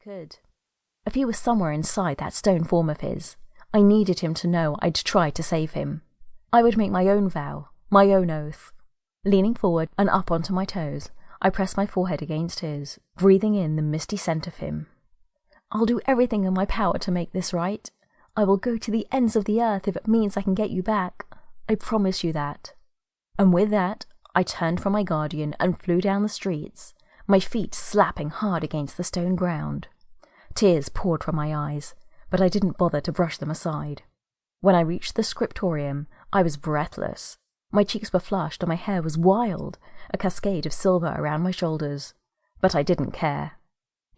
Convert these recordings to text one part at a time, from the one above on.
could. If he was somewhere inside that stone form of his, I needed him to know I'd try to save him. I would make my own vow, my own oath. Leaning forward and up onto my toes, I pressed my forehead against his, breathing in the misty scent of him. I'll do everything in my power to make this right. I will go to the ends of the earth if it means I can get you back. I promise you that. And with that, I turned from my guardian and flew down the streets, my feet slapping hard against the stone ground. Tears poured from my eyes, but I didn't bother to brush them aside. When I reached the scriptorium, I was breathless. My cheeks were flushed and my hair was wild, a cascade of silver around my shoulders. But I didn't care.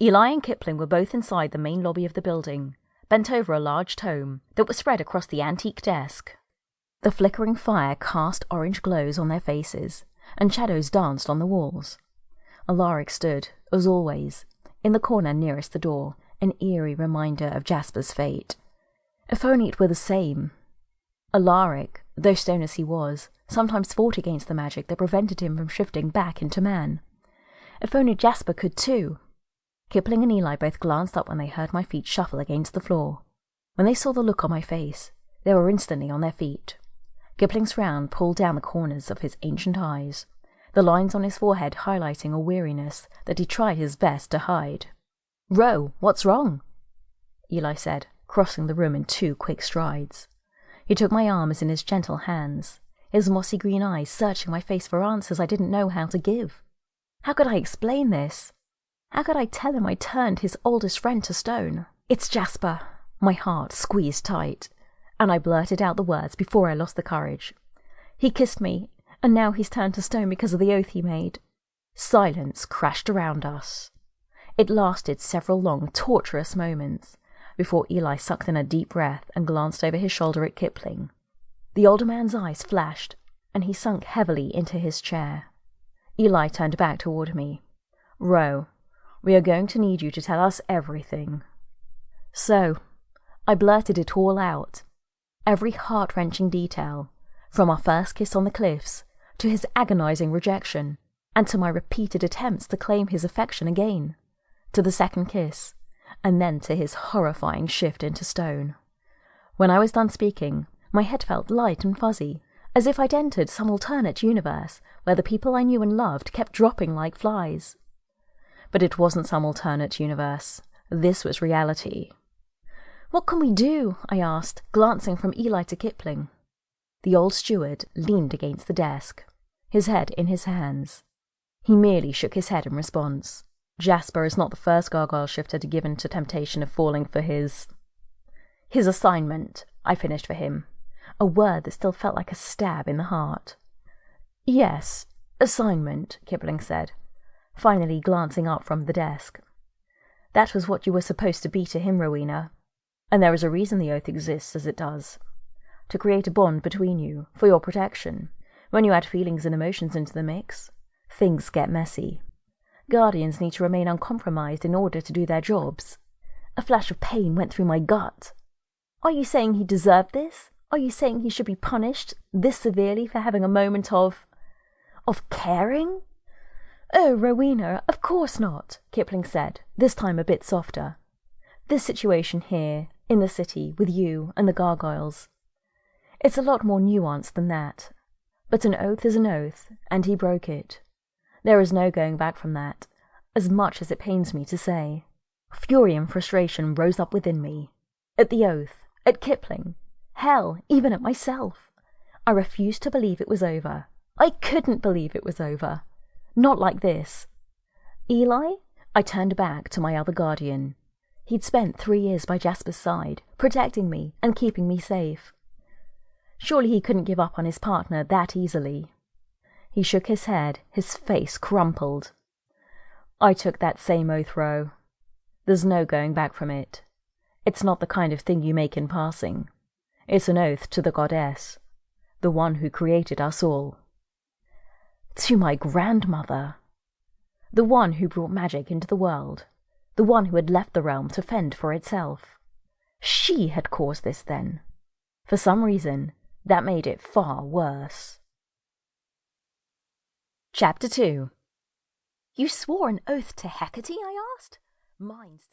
Eli and Kipling were both inside the main lobby of the building, bent over a large tome that was spread across the antique desk. The flickering fire cast orange glows on their faces, and shadows danced on the walls. Alaric stood, as always, in the corner nearest the door, an eerie reminder of Jasper's fate. If only it were the same. Alaric, though stone as he was, sometimes fought against the magic that prevented him from shifting back into man. If only Jasper could too. Kipling and Eli both glanced up when they heard my feet shuffle against the floor. When they saw the look on my face, they were instantly on their feet. Kipling's frown pulled down the corners of his ancient eyes, the lines on his forehead highlighting a weariness that he tried his best to hide. "Ro, what's wrong?" Eli said, crossing the room in 2 quick strides. He took my arms in his gentle hands, his mossy green eyes searching my face for answers I didn't know how to give. How could I explain this? How could I tell him I turned his oldest friend to stone? "It's Jasper." My heart squeezed tight, and I blurted out the words before I lost the courage. "He kissed me, and now he's turned to stone because of the oath he made." Silence crashed around us. It lasted several long, torturous moments, before Eli sucked in a deep breath and glanced over his shoulder at Kipling. The older man's eyes flashed, and he sunk heavily into his chair. Eli turned back toward me. "Ro, we are going to need you to tell us everything." So, I blurted it all out. Every heart-wrenching detail, from our first kiss on the cliffs, to his agonizing rejection, and to my repeated attempts to claim his affection again, to the second kiss, and then to his horrifying shift into stone. When I was done speaking, my head felt light and fuzzy, as if I'd entered some alternate universe where the people I knew and loved kept dropping like flies. But it wasn't some alternate universe. This was reality. "What can we do?" I asked, glancing from Eli to Kipling. The old steward leaned against the desk, his head in his hands. He merely shook his head in response. "Jasper is not the first gargoyle shifter to give in to temptation of falling for his assignment," I finished for him, a word that still felt like a stab in the heart. "Yes, assignment," Kipling said, finally glancing up from the desk. "That was what you were supposed to be to him, Rowena. And there is a reason the oath exists as it does. To create a bond between you, for your protection. When you add feelings and emotions into the mix, things get messy. Guardians need to remain uncompromised in order to do their jobs." A flash of pain went through my gut. "Are you saying he deserved this? Are you saying he should be punished this severely for having a moment of caring?" "Oh, Rowena, of course not," Kipling said, this time a bit softer. "This situation here, in the city, with you and the gargoyles, it's a lot more nuanced than that. But an oath is an oath, and he broke it. There is no going back from that, as much as it pains me to say." Fury and frustration rose up within me. At the oath, at Kipling, hell, even at myself. I refused to believe it was over. I couldn't believe it was over. Not like this. "Eli?" I turned back to my other guardian. He'd spent 3 years by Jasper's side, protecting me and keeping me safe. Surely he couldn't give up on his partner that easily. He shook his head, his face crumpled. "I took that same oath, Ro. There's no going back from it. It's not the kind of thing you make in passing. It's an oath to the goddess, the one who created us all. To my grandmother. The one who brought magic into the world. The one who had left the realm to fend for itself. She had caused this then. For some reason, that made it far worse." Chapter 2. "You swore an oath to Hecate?" I asked. Mine still...